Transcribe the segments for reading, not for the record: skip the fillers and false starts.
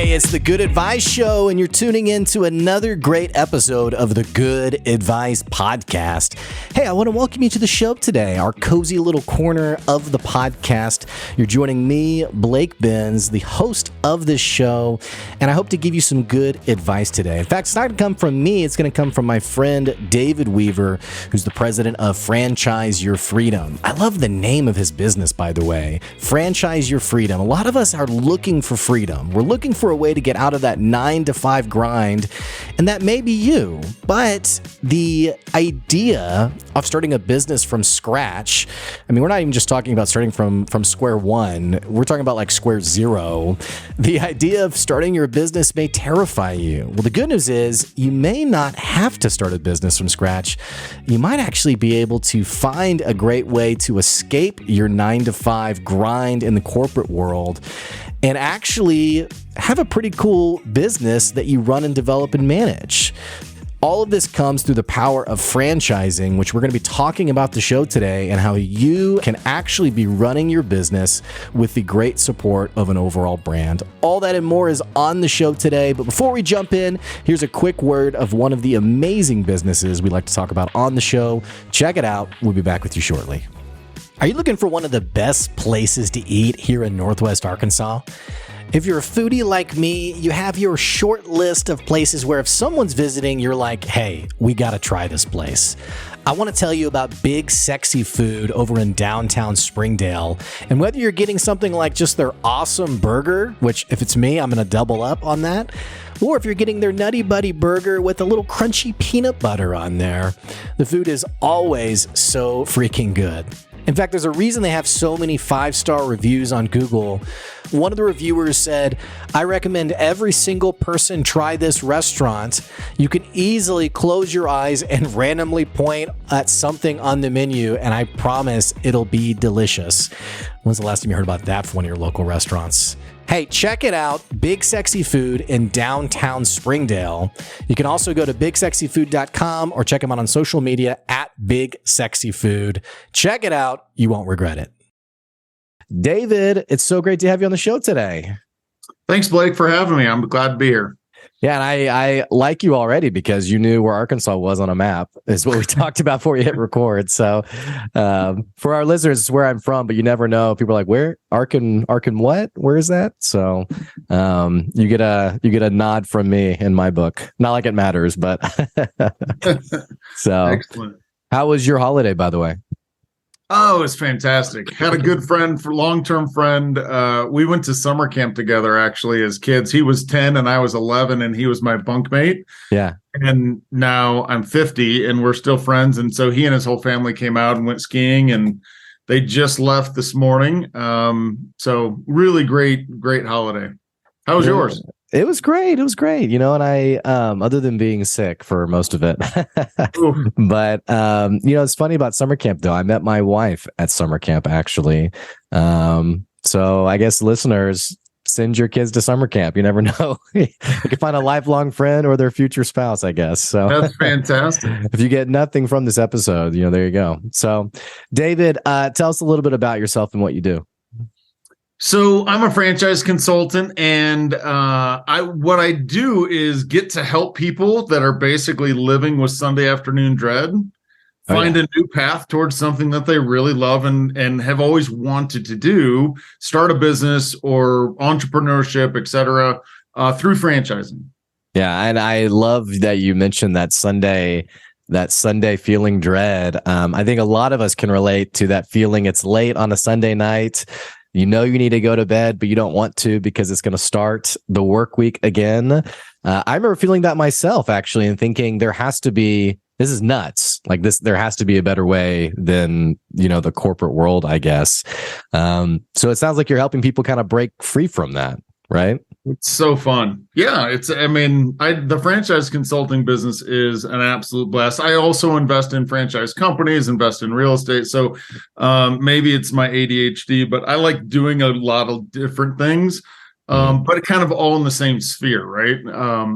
Hey, it's the Good Advice Show, and you're tuning in to another great episode of the Good Advice Podcast. Hey, I want to welcome you to the show today, our cozy little corner of the podcast. You're joining me, Blake Benz, the host of this show, and I hope to give you some good advice today. In fact, it's not going to come from me, it's going to come from my friend David Weaver, who's the president of Franchise Your Freedom. I love the name of his business, by the way, Franchise Your Freedom. A lot of us are looking for freedom. We're looking for a way to get out of that 9-to-5 grind, and that may be you. But the idea of starting a business from scratch, I mean, we're not even just talking about starting from square one. We're talking about like square zero. The idea of starting your business may terrify you. Well, the good news is you may not have to start a business from scratch. You might actually be able to find a great way to escape your 9-to-5 grind in the corporate world and actually have a pretty cool business that you run and develop and manage. All of this comes through the power of franchising, which we're going to be talking about the show today, and how you can actually be running your business with the great support of an overall brand. All that and more is on the show today. But before we jump in, here's a quick word of one of the amazing businesses we like to talk about on the show. Check it out. We'll be back with you shortly. Are you looking for one of the best places to eat here in Northwest Arkansas? If you're a foodie like me, you have your short list of places where if someone's visiting, you're like, hey, we got to try this place. I want to tell you about Big Sexy Food over in downtown Springdale. And whether you're getting something like just their awesome burger, which if it's me, I'm going to double up on that, or if you're getting their Nutty Buddy burger with a little crunchy peanut butter on there, the food is always so freaking good. In fact, there's a reason they have so many 5-star reviews on Google. One of the reviewers said, I recommend every single person try this restaurant. You can easily close your eyes and randomly point at something on the menu, and I promise it'll be delicious. When's the last time you heard about that from one of your local restaurants? Hey, check it out, Big Sexy Food in downtown Springdale. You can also go to bigsexyfood.com or check them out on social media at Big Sexy Food. Check it out. You won't regret it. David, it's so great to have you on the show today. Thanks, Blake, for having me. I'm glad to be here. Yeah, and I like you already because you knew where Arkansas was on a map, is what we talked about before you hit record. So for our listeners, it's where I'm from, but you never know. People are like, where? Arkan what? Where is that? So you get a nod from me in my book. Not like it matters, but so excellent. How was your holiday, by the way? Oh, it's fantastic. Had a good friend, long-term friend. We went to summer camp together, actually, as kids. He was 10 and I was 11, and he was my bunkmate. Yeah. And now I'm 50 and we're still friends. And so he and his whole family came out and went skiing, and they just left this morning. So really great holiday. How was yours? It was great. And I, other than being sick for most of it, but, it's funny about summer camp though. I met my wife at summer camp actually. So I guess listeners, send your kids to summer camp. You never know. You can find a lifelong friend or their future spouse, I guess. So that's fantastic. If you get nothing from this episode, there you go. So David, tell us a little bit about yourself and what you do. So I'm a franchise consultant, and what I do is get to help people that are basically living with Sunday afternoon dread find a new path towards something that they really love and have always wanted to do, start a business or entrepreneurship, etc., through franchising. Yeah, and I love that you mentioned that Sunday feeling dread. I think a lot of us can relate to that feeling. It's late on a Sunday night. You need to go to bed, but you don't want to because it's going to start the work week again. I remember feeling that myself, actually, and thinking this is nuts. Like this, there has to be a better way than, the corporate world, I guess. So it sounds like you're helping people kind of break free from that, right? It's so fun. Yeah, the franchise consulting business is an absolute blast. I also invest in franchise companies, invest in real estate. So maybe it's my ADHD, but I like doing a lot of different things, but it kind of all in the same sphere, right?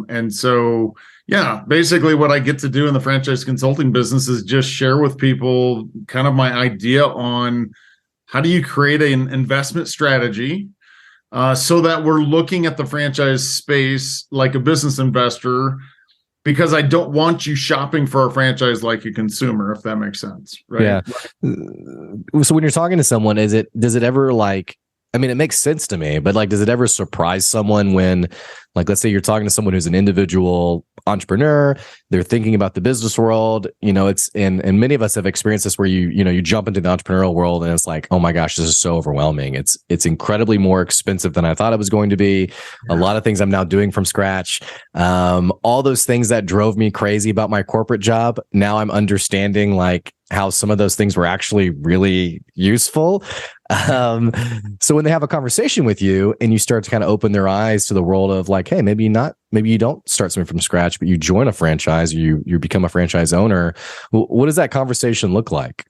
And so, yeah, basically what I get to do in the franchise consulting business is just share with people kind of my idea on how do you create an investment strategy so that we're looking at the franchise space like a business investor, because I don't want you shopping for a franchise like a consumer, if that makes sense, right? Yeah. So when you're talking to someone, does it ever like, I mean, it makes sense to me, but like, does it ever surprise someone when, like, let's say you're talking to someone who's an individual entrepreneur, they're thinking about the business world, and many of us have experienced this where you jump into the entrepreneurial world and it's like, oh my gosh, this is so overwhelming. It's incredibly more expensive than I thought it was going to be. A lot of things I'm now doing from scratch. All those things that drove me crazy about my corporate job, now I'm understanding like how some of those things were actually really useful. So when they have a conversation with you and you start to kind of open their eyes to the world of like, hey, maybe you don't start something from scratch, but you join a franchise, you become a franchise owner. What does that conversation look like?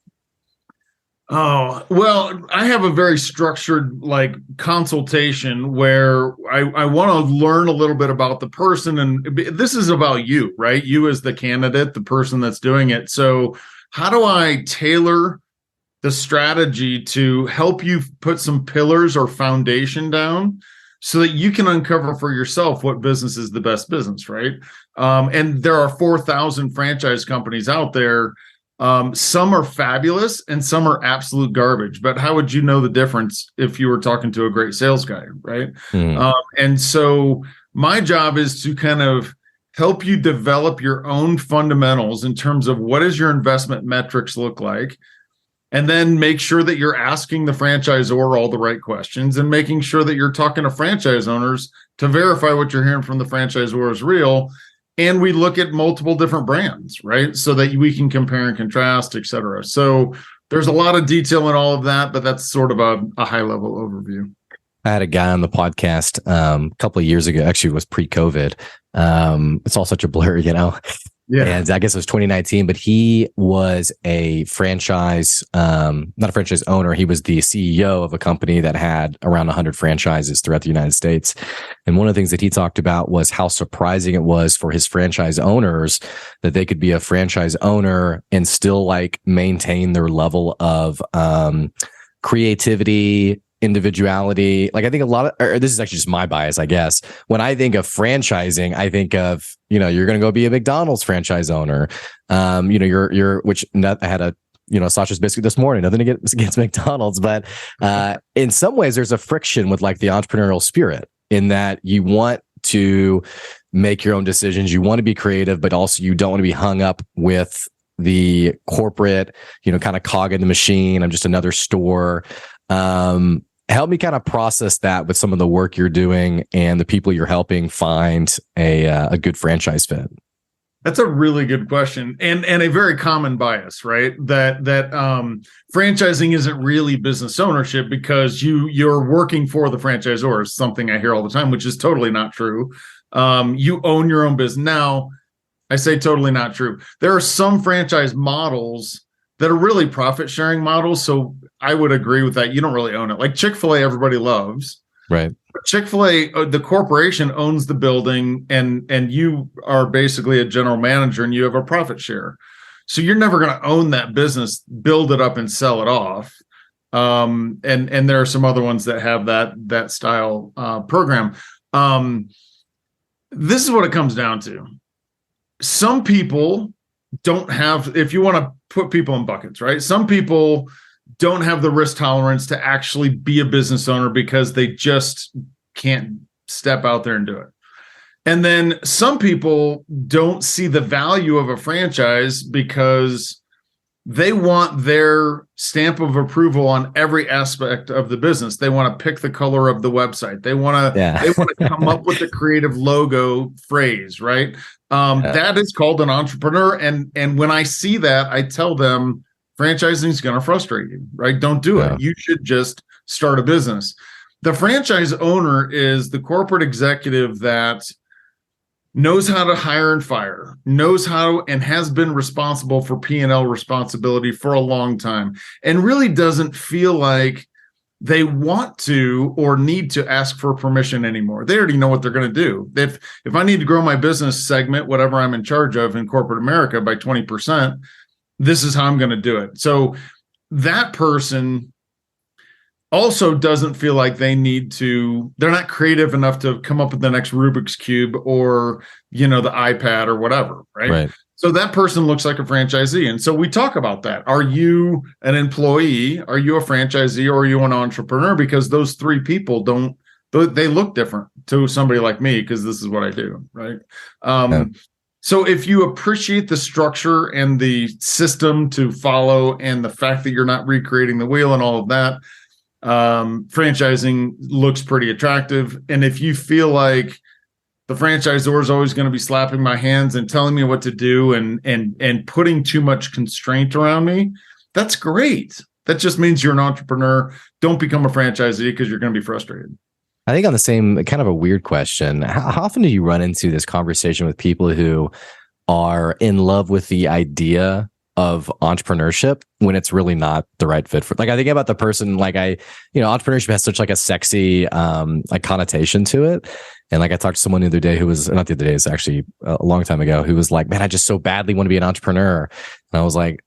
Oh, well, I have a very structured like consultation where I want to learn a little bit about the person. And this is about you, right? You as the candidate, the person that's doing it. So how do I tailor the strategy to help you put some pillars or foundation down so that you can uncover for yourself what business is the best business, right? And there are 4,000 franchise companies out there. Some are fabulous and some are absolute garbage. But how would you know the difference if you were talking to a great sales guy, right? And so my job is to kind of help you develop your own fundamentals in terms of what does your investment metrics look like, and then make sure that you're asking the franchisor all the right questions and making sure that you're talking to franchise owners to verify what you're hearing from the franchisor is real. And we look at multiple different brands, right? So that we can compare and contrast, et cetera. So there's a lot of detail in all of that, but that's sort of a high level overview. I had a guy on the podcast a couple of years ago, actually it was pre-COVID. It's all such a blur, Yeah. And I guess it was 2019, but he was a franchise, not a franchise owner. He was the CEO of a company that had around 100 franchises throughout the United States. And one of the things that he talked about was how surprising it was for his franchise owners that they could be a franchise owner and still like maintain their level of creativity, individuality. Like I think a lot of, or this is actually just my bias, I guess. When I think of franchising, I think of, you're going to go be a McDonald's franchise owner. Which I had a, Sausage Biscuit this morning, nothing against McDonald's, but in some ways there's a friction with like the entrepreneurial spirit in that you want to make your own decisions. You want to be creative, but also you don't want to be hung up with the corporate, kind of cog in the machine. I'm just another store. Help me kind of process that with some of the work you're doing and the people you're helping find a good franchise fit. That's a really good question, and a very common bias, right? That franchising isn't really business ownership because you're working for the franchisor is something I hear all the time, which is totally not true. You own your own business. Now, I say totally not true. There are some franchise models that are really profit sharing models. So I would agree with that. You don't really own it. Like Chick-fil-A, everybody loves. Right. Chick-fil-A, the corporation owns the building and you are basically a general manager and you have a profit share. So you're never going to own that business, build it up and sell it off. And there are some other ones that have that style program. This is what it comes down to. Some people don't have, if you want to put people in buckets, right? Some people don't have the risk tolerance to actually be a business owner because they just can't step out there and do it. And then some people don't see the value of a franchise because they want their stamp of approval on every aspect of the business. They want to pick the color of the website. They want to come up with the creative logo phrase, right? That is called an entrepreneur. And when I see that, I tell them franchising is going to frustrate you, right? Don't do it. You should just start a business. The franchise owner is the corporate executive that knows how to hire and fire, knows how and has been responsible for P&L responsibility for a long time, and really doesn't feel like they want to or need to ask for permission anymore. They already know what they're going to do. If I need to grow my business segment, whatever I'm in charge of in corporate America by 20%, this is how I'm going to do it. So that person also doesn't feel like they're not creative enough to come up with the next Rubik's Cube or, the iPad or whatever, right? Right. So that person looks like a franchisee. And so we talk about that. Are you an employee? Are you a franchisee? Or are you an entrepreneur? Because those three people they look different to somebody like me, because this is what I do, right? Yeah. So if you appreciate the structure and the system to follow and the fact that you're not recreating the wheel and all of that, franchising looks pretty attractive. And if you feel like the franchisor is always going to be slapping my hands and telling me what to do and putting too much constraint around me, that's great. That just means you're an entrepreneur. Don't become a franchisee, because you're going to be frustrated. I think on the same kind of a weird question, how often do you run into this conversation with people who are in love with the idea of entrepreneurship when it's really not the right fit for, like, I think about the person, like entrepreneurship has such like a sexy, like connotation to it. And like, I talked to someone the other day who was, not the other day, it's actually a long time ago, who was like, man, I just so badly want to be an entrepreneur. And I was like,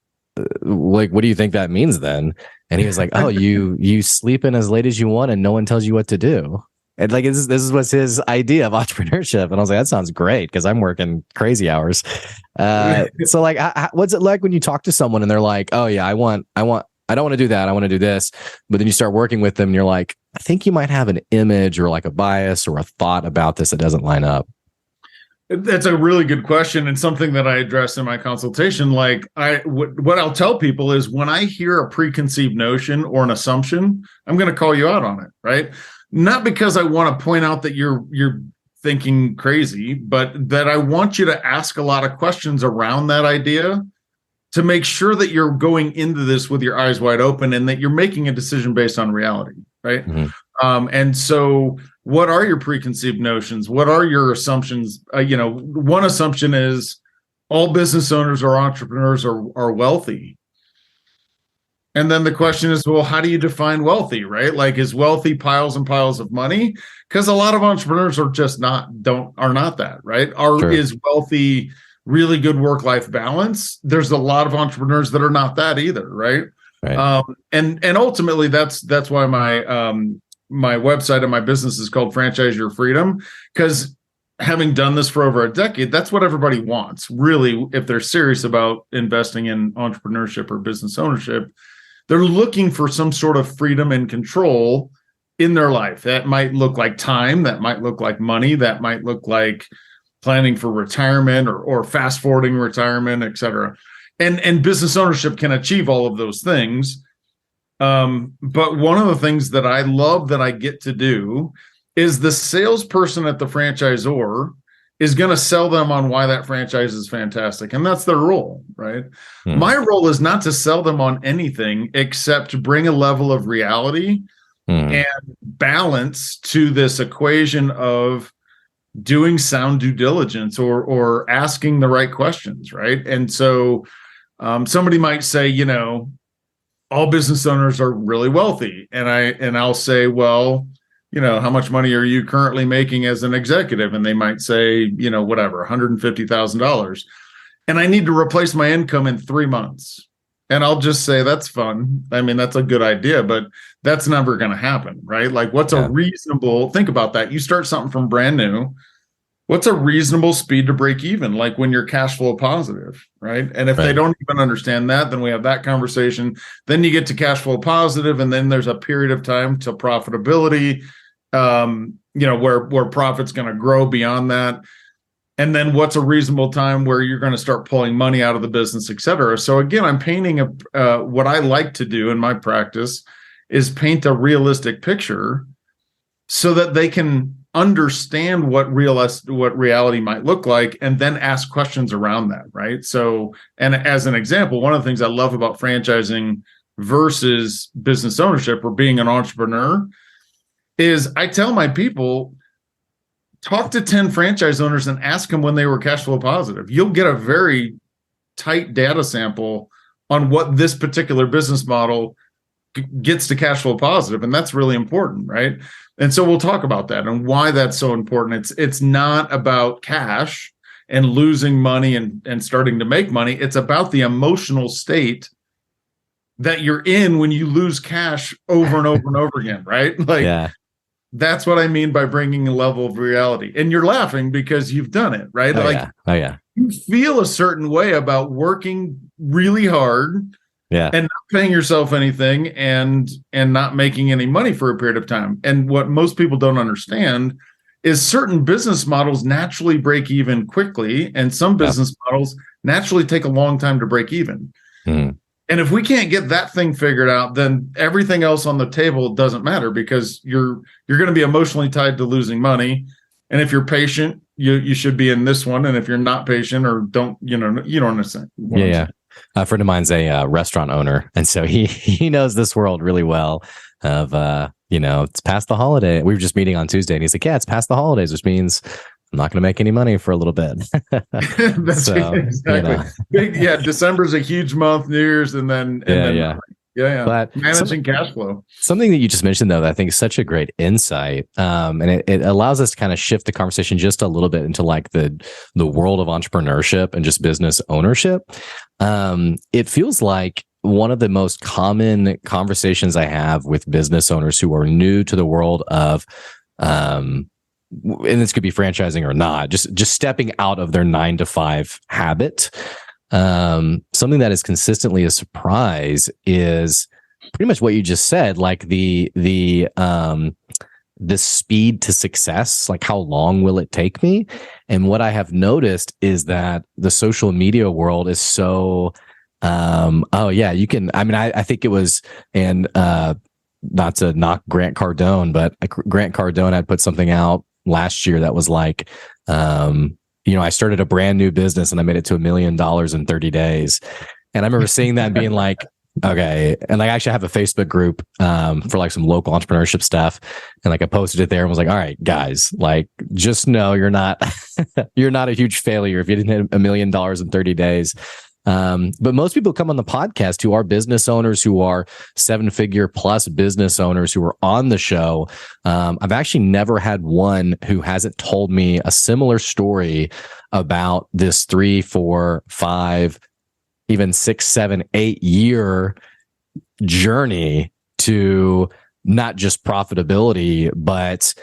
what do you think that means then? And he was like, oh, you sleep in as late as you want and no one tells you what to do. And like, this was his idea of entrepreneurship. And I was like, that sounds great, because I'm working crazy hours. So like, what's it like when you talk to someone and they're like, oh yeah, I don't want to do that. I want to do this. But then you start working with them and you're like, I think you might have an image or like a bias or a thought about this that doesn't line up. That's a really good question, and something that I address in my consultation. Like, what I'll tell people is, when I hear a preconceived notion or an assumption, I'm going to call you out on it, right? Not because I want to point out that you're thinking crazy, but that I want you to ask a lot of questions around that idea to make sure that you're going into this with your eyes wide open and that you're making a decision based on reality, right? Mm-hmm. And so, what are your preconceived notions? What are your assumptions? One assumption is all business owners or entrepreneurs are wealthy. And then the question is, well, how do you define wealthy, right? Like, is wealthy piles and piles of money? Because a lot of entrepreneurs are just not that, right? Sure. Is wealthy really good work-life balance? There's a lot of entrepreneurs that are not that either, right? Right. And ultimately, that's why my website and my business is called Franchise Your Freedom, because having done this for over a decade, that's what everybody wants, really. If they're serious about investing in entrepreneurship or business ownership, they're looking for some sort of freedom and control in their life. That might look like time, that might look like money, that might look like planning for retirement or fast forwarding retirement, et cetera. And business ownership can achieve all of those things. But one of the things that I love that I get to do is the salesperson at the franchisor is going to sell them on why that franchise is fantastic. And that's their role, right? Mm. My role is not to sell them on anything except to bring a level of reality and balance to this equation of doing sound due diligence or asking the right questions, right? And so somebody might say, all business owners are really wealthy. And I'll say, well, how much money are you currently making as an executive? And they might say, whatever, $150,000. And I need to replace my income in 3 months. And I'll just say, that's fun. I mean, that's a good idea, but that's never going to happen, right? Like, what's a reasonable, think about that. You start something from brand new. What's a reasonable speed to break even? Like when you're cash flow positive, right? And if they don't even understand that, then we have that conversation. Then you get to cash flow positive, and then there's a period of time to profitability, where profit's going to grow beyond that. And then what's a reasonable time where you're going to start pulling money out of the business, et cetera. So again, I'm painting what I like to do in my practice is paint a realistic picture so that they can understand what reality might look like, and then ask questions around that, right? So, and as an example, one of the things I love about franchising versus business ownership or being an entrepreneur is I tell my people, talk to 10 franchise owners and ask them when they were cash flow positive. You'll get a very tight data sample on what this particular business model gets to cash flow positive. And that's really important, right? And so we'll talk about that and why that's so important. It's not about cash and losing money and starting to make money. It's about the emotional state that you're in when you lose cash over and over and over again, right? Like, Yeah. that's what I mean by bringing a level of reality. And you're laughing because you've done it, right? Oh, Like, yeah. Oh, yeah. you feel a certain way about working really hard Yeah. and not paying yourself anything and not making any money for a period of time. And what most people don't understand is certain business models naturally break even quickly, and some business models naturally take a long time to break even. Mm. And if we can't get that thing figured out, then everything else on the table doesn't matter, because you're going to be emotionally tied to losing money. And if you're patient, you should be in this one. And if you're not patient or don't, you don't understand. Yeah. A friend of mine's a restaurant owner, and so he knows this world really well. Of it's past the holiday. We were just meeting on Tuesday, and he's like, "Yeah, it's past the holidays, which means I'm not going to make any money for a little bit." That's so, exactly. December's a huge month, New Year's, and then But managing cash flow. Something that you just mentioned, though, that I think is such a great insight, and it allows us to kind of shift the conversation just a little bit into like the world of entrepreneurship and just business ownership. It feels like one of the most common conversations I have with business owners who are new to the world of, and this could be franchising or not, just stepping out of their 9-to-5 habit. Something that is consistently a surprise is pretty much what you just said, like the speed to success, like how long will it take me? And what I have noticed is that the social media world is so, you can, I think it was, and not to knock Grant Cardone, but Grant Cardone had put something out last year that was like, I started a brand new business and I made it to $1 million in 30 days. And I remember seeing that and being like, okay. And like, I actually have a Facebook group for like some local entrepreneurship stuff. And like I posted it there and was like, all right, guys, like just know you're not you're not a huge failure if you didn't hit $1 million in 30 days. But most people come on the podcast who are business owners, who are 7-figure plus business owners who are on the show. I've actually never had one who hasn't told me a similar story about this 3, 4, 5, even 6, 7, 8 year journey to not just profitability, but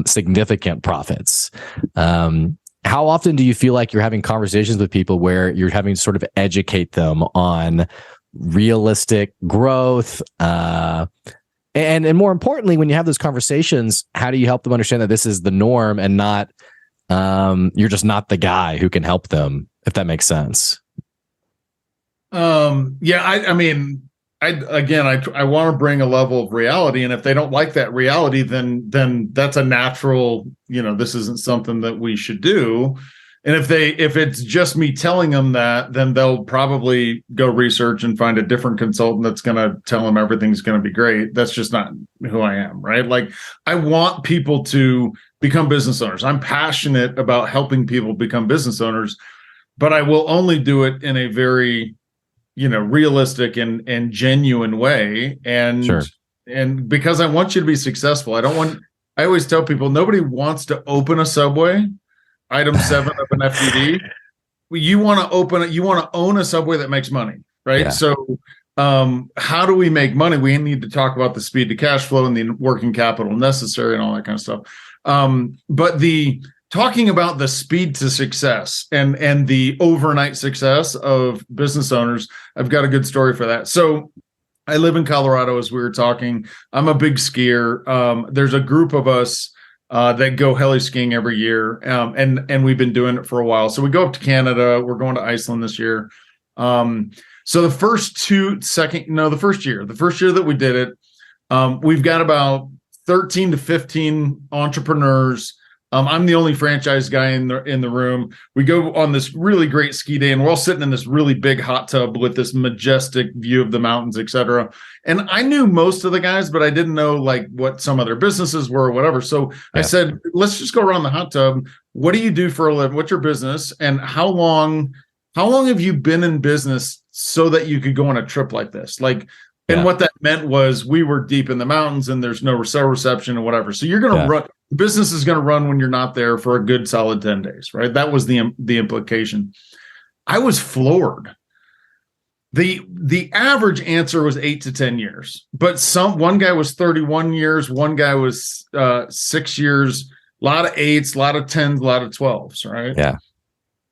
significant profits. How often do you feel like you're having conversations with people where you're having to sort of educate them on realistic growth? And more importantly, when you have those conversations, how do you help them understand that this is the norm and not, you're just not the guy who can help them, if that makes sense? I want to bring a level of reality, and if they don't like that reality, then that's a natural, this isn't something that we should do. And if it's just me telling them that, then they'll probably go research and find a different consultant that's going to tell them everything's going to be great. That's just not who I am, right? Like, I want people to become business owners. I'm passionate about helping people become business owners, but I will only do it in a very realistic and genuine way. And, Sure. And because I want you to be successful, I always tell people, nobody wants to open a Subway, item 7 of an FDD. You want to own a Subway that makes money, right? Yeah. So, how do we make money? We need to talk about the speed to cash flow and the working capital necessary and all that kind of stuff. But talking about the speed to success and the overnight success of business owners, I've got a good story for that. So I live in Colorado, as we were talking. I'm a big skier. There's a group of us that go heli skiing every year, and we've been doing it for a while. So we go up to Canada. We're going to Iceland this year. So the first year that we did it, we've got about 13 to 15 entrepreneurs. I'm the only franchise guy in the room. We go on this really great ski day, and we're all sitting in this really big hot tub with this majestic view of the mountains, et cetera. And I knew most of the guys, but I didn't know like what some of their businesses were or whatever. So I said, let's just go around the hot tub. What do you do for a living? What's your business? And how long have you been in business so that you could go on a trip like this? And what that meant was we were deep in the mountains and there's no cell reception or whatever. So you're going to run. The business is going to run when you're not there for a good solid 10 days, right? That was the implication. I was floored The average answer was 8 to 10 years, but one guy was 31 years, one guy was 6 years, a lot of 8s, a lot of 10s, a lot of 12s, right? Yeah.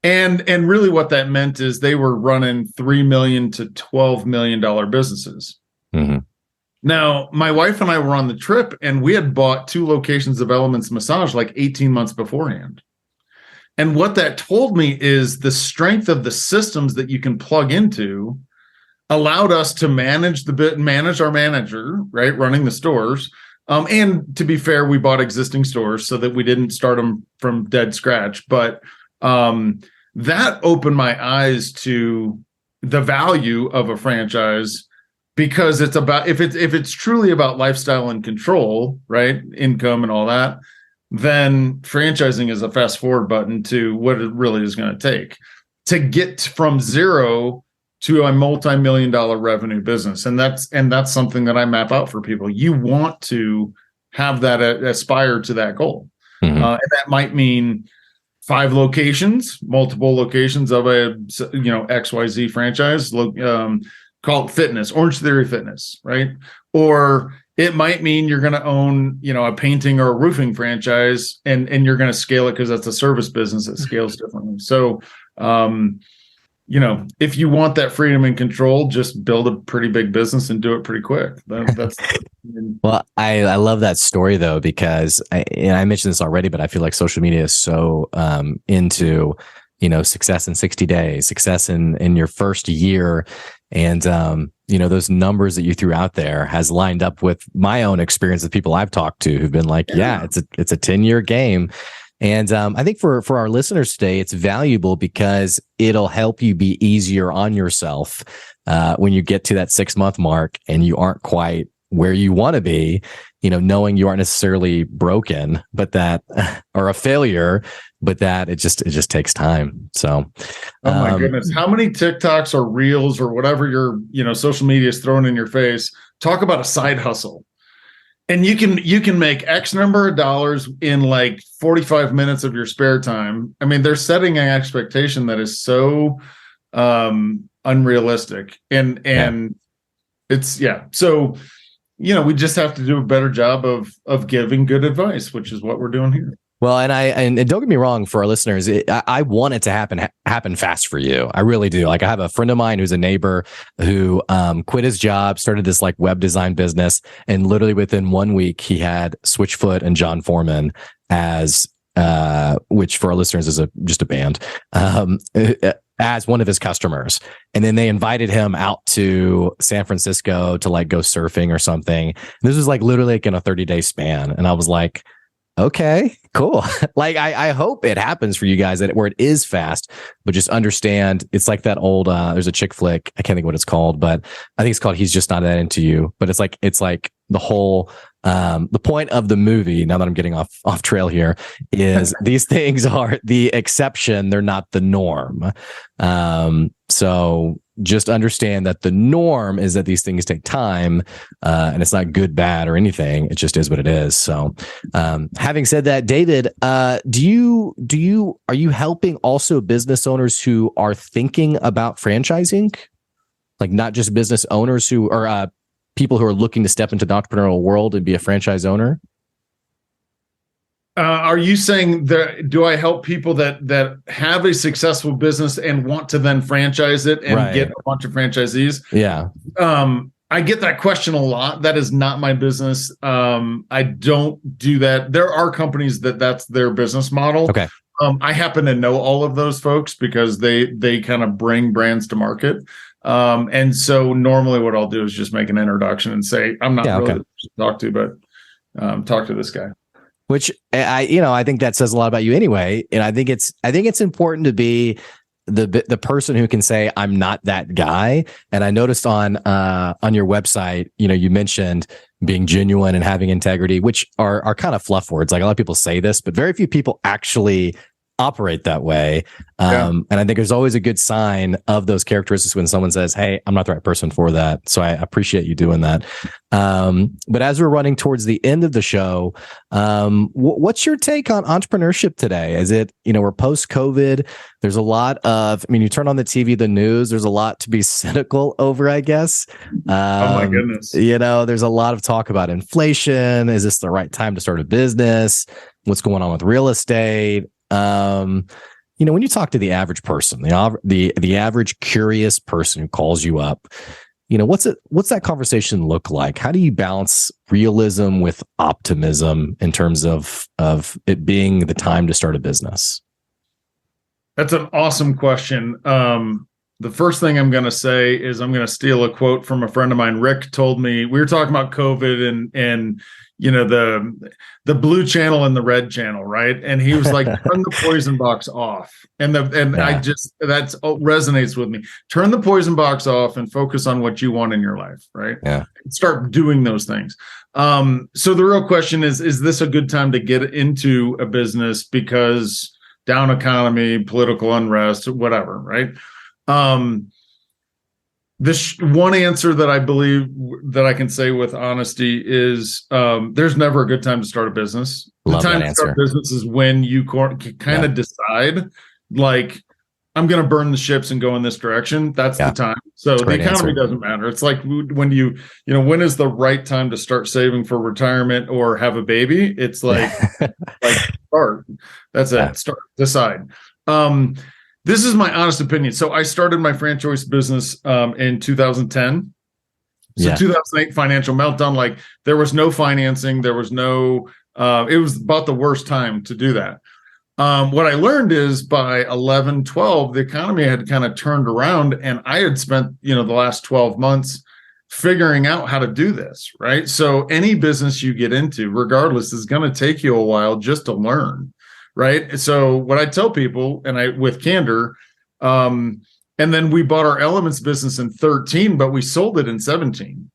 And really what that meant is they were running $3 million to $12 million businesses. Mm-hmm. Now, my wife and I were on the trip, and we had bought 2 locations of Elements Massage like 18 months beforehand. And what that told me is the strength of the systems that you can plug into allowed us to manage our manager, right, running the stores. And to be fair, we bought existing stores so that we didn't start them from dead scratch. But that opened my eyes to the value of a franchise, because it's about, if it's truly about lifestyle and control, right, income and all that, then franchising is a fast forward button to what it really is going to take to get from zero to a multi-million-dollar revenue business. And that's something that I map out for people. You want to have that aspire to that goal. Mm-hmm. And that might mean 5 locations, multiple locations of a XYZ franchise, call it fitness, Orange Theory Fitness, right? Or it might mean you're going to own, a painting or a roofing franchise, and you're going to scale it because that's a service business that scales differently. So, if you want that freedom and control, just build a pretty big business and do it pretty quick. That's Well, I love that story though, because I mentioned this already, but I feel like social media is so into, success in 60 days, success in your first year. And, those numbers that you threw out there has lined up with my own experience with people I've talked to who've been like, yeah, it's a 10-year game. And I think for our listeners today, it's valuable because it'll help you be easier on yourself when you get to that 6-month mark and you aren't quite where you want to be, knowing you aren't necessarily broken, but that, or a failure, but that it just takes time. So, oh my goodness, how many TikToks or Reels or whatever your social media is throwing in your face talk about a side hustle? And you can make X number of dollars in like 45 minutes of your spare time. I mean, they're setting an expectation that is so unrealistic. And it's, So, we just have to do a better job of giving good advice, which is what we're doing here. Well, and don't get me wrong, for our listeners, I want it to happen fast for you. I really do. Like, I have a friend of mine who's a neighbor who quit his job, started this like web design business, and literally within 1 week he had Switchfoot and John Foreman as which for our listeners is just a band, as one of his customers. And then they invited him out to San Francisco to like go surfing or something. This was like literally like in a 30-day span. And I was like, okay, cool. Like, I hope it happens for you guys where it is fast, but just understand it's like that old, there's a chick flick. I can't think what it's called, but I think it's called He's Just Not That Into You. But it's like the whole, the point of the movie, now that I'm getting off trail here, is these things are the exception. They're not the norm. So just understand that the norm is that these things take time, and it's not good, bad, or anything. It just is what it is. So, having said that, David, are you helping also business owners who are thinking about franchising? Like, not just business owners who are people who are looking to step into the entrepreneurial world and be a franchise owner? Are you saying that, do I help people that have a successful business and want to then franchise it and get a bunch of franchisees? Yeah. I get that question a lot. That is not my business. I don't do that. There are companies that's their business model. Okay. I happen to know all of those folks because they kind of bring brands to market. And so normally what I'll do is just make an introduction and say, I'm not really to talk to, but talk to this guy. Which I think that says a lot about you anyway. And I think it's important to be the person who can say, I'm not that guy. And I noticed on your website, you mentioned being genuine and having integrity, which are kind of fluff words. Like, a lot of people say this, but very few people actually operate that way. And I think there's always a good sign of those characteristics when someone says, hey, I'm not the right person for that. So I appreciate you doing that. But as we're running towards the end of the show, what's your take on entrepreneurship today? Is it, we're post-COVID. There's a lot of, you turn on the TV, the news, there's a lot to be cynical over, I guess. Oh my goodness. There's a lot of talk about inflation. Is this the right time to start a business? What's going on with real estate? When you talk to the average person, the average curious person who calls you up, what's that conversation look like? How do you balance realism with optimism in terms of it being the time to start a business? That's an awesome question. The first thing I'm going to say is I'm going to steal a quote from a friend of mine. Rick told me, we were talking about COVID and the blue channel and the red channel, right? And he was like, turn the poison box off. And that resonates with me. Turn the poison box off and focus on what you want in your life, right? Yeah. Start doing those things. So the real question is this a good time to get into a business because down economy, political unrest, whatever, right? This one answer that I believe that I can say with honesty is there's never a good time to start a business. The time to start a business is when you kind of decide, like, I'm going to burn the ships and go in this direction. That's the time. So the economy doesn't matter. It's like when when is the right time to start saving for retirement or have a baby? It's like, start. That's it. Start, decide. This is my honest opinion. So I started my franchise business in 2010. So 2008 financial meltdown, like there was no financing. There was no, it was about the worst time to do that. What I learned is by 11, 12, the economy had kind of turned around and I had spent, the last 12 months figuring out how to do this, right? So any business you get into, regardless, is going to take you a while just to learn. Right. So what I tell people, and with candor, and then we bought our Elements business in 13, but we sold it in 17.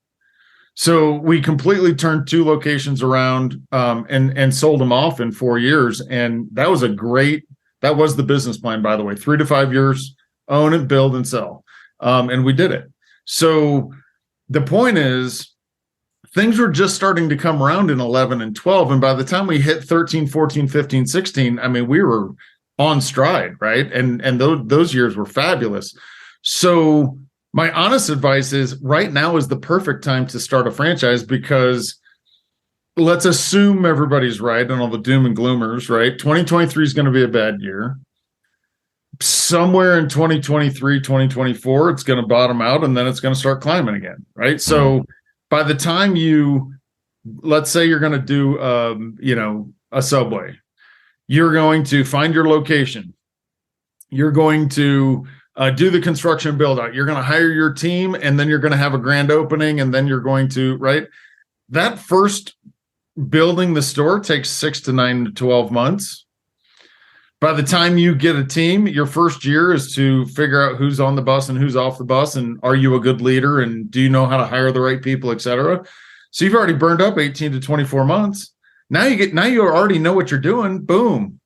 So we completely turned 2 locations around and sold them off in 4 years. And that was that was the business plan, by the way, 3 to 5 years, own and build and sell. And we did it. So the point is, things were just starting to come around in 11 and 12. And by the time we hit 13, 14, 15, 16, we were on stride, right? And those years were fabulous. So my honest advice is right now is the perfect time to start a franchise because let's assume everybody's right and all the doom and gloomers, right? 2023 is going to be a bad year. Somewhere in 2023, 2024, it's going to bottom out and then it's going to start climbing again, right? So by the time let's say you're going to do, a Subway, you're going to find your location. You're going to do the construction build out. You're going to hire your team and then you're going to have a grand opening and then you're going to, right? That first building the store takes 6 to 9 to 12 months. By the time you get a team, your first year is to figure out who's on the bus and who's off the bus, and are you a good leader, and do you know how to hire the right people, et cetera. So you've already burned up 18 to 24 months. Now you already know what you're doing. Boom.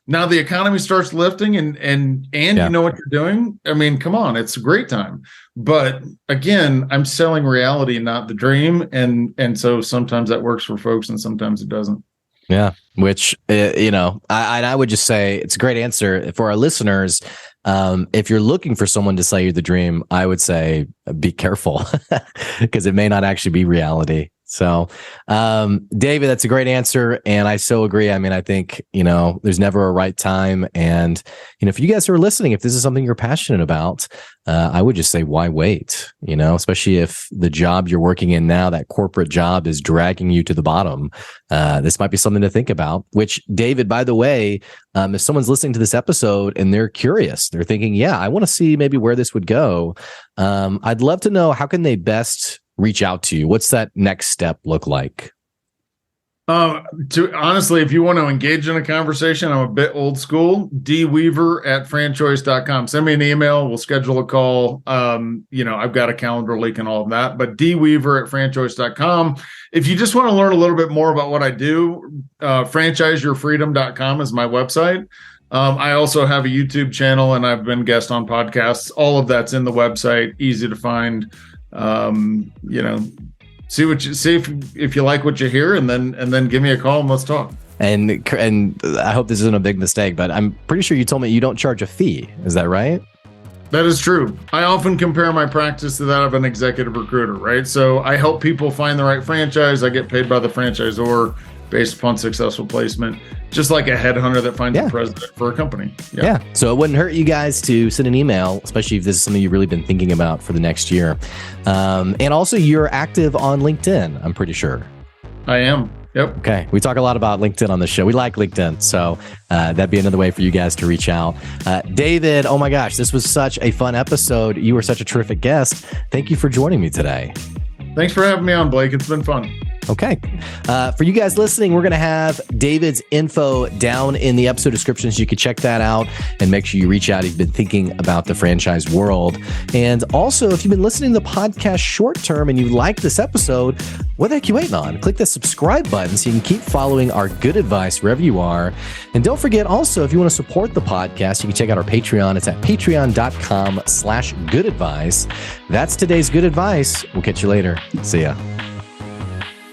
Now the economy starts lifting and you know what you're doing. Come on, it's a great time. But again, I'm selling reality, not the dream. And so sometimes that works for folks and sometimes it doesn't. Yeah, which, I would just say it's a great answer for our listeners. If you're looking for someone to sell you the dream, I would say be careful because it may not actually be reality. So, David, that's a great answer. And I so agree. I think, there's never a right time. And, if you guys are listening, if this is something you're passionate about, I would just say, why wait? Especially if the job you're working in now, that corporate job is dragging you to the bottom. This might be something to think about, which, David, by the way, if someone's listening to this episode and they're curious, they're thinking, I want to see maybe where this would go. I'd love to know, how can they best reach out to you? What's that next step look like? Honestly, if you want to engage in a conversation, I'm a bit old school. dweaver@franchise.com. Send me an email. We'll schedule a call. I've got a calendar link and all of that, but dweaver@franchise.com. If you just want to learn a little bit more about what I do, franchiseyourfreedom.com is my website. I also have a YouTube channel, and I've been guest on podcasts. All of that's in the website, easy to find. See if you like what you hear, and then give me a call and let's talk. And I hope this isn't a big mistake, but I'm pretty sure you told me you don't charge a fee. Is that right? That is true. I often compare my practice to that of an executive recruiter, right? So I help people find the right franchise. I get paid by the franchisor based upon successful placement, just like a headhunter that finds a president for a company. Yeah. So it wouldn't hurt you guys to send an email, especially if this is something you've really been thinking about for the next year. And also, you're active on LinkedIn, I'm pretty sure. I am. Yep. Okay. We talk a lot about LinkedIn on the show. We like LinkedIn. So that'd be another way for you guys to reach out. David, oh my gosh, this was such a fun episode. You were such a terrific guest. Thank you for joining me today. Thanks for having me on, Blake. It's been fun. Okay. For you guys listening, we're going to have David's info down in the episode description, so you can check that out and make sure you reach out if you've been thinking about the franchise world. And also, if you've been listening to the podcast short term and you like this episode, what the heck are you waiting on? Click the subscribe button so you can keep following our good advice wherever you are. And don't forget also, if you want to support the podcast, you can check out our Patreon. It's at patreon.com/goodadvice. That's today's good advice. We'll catch you later. See ya.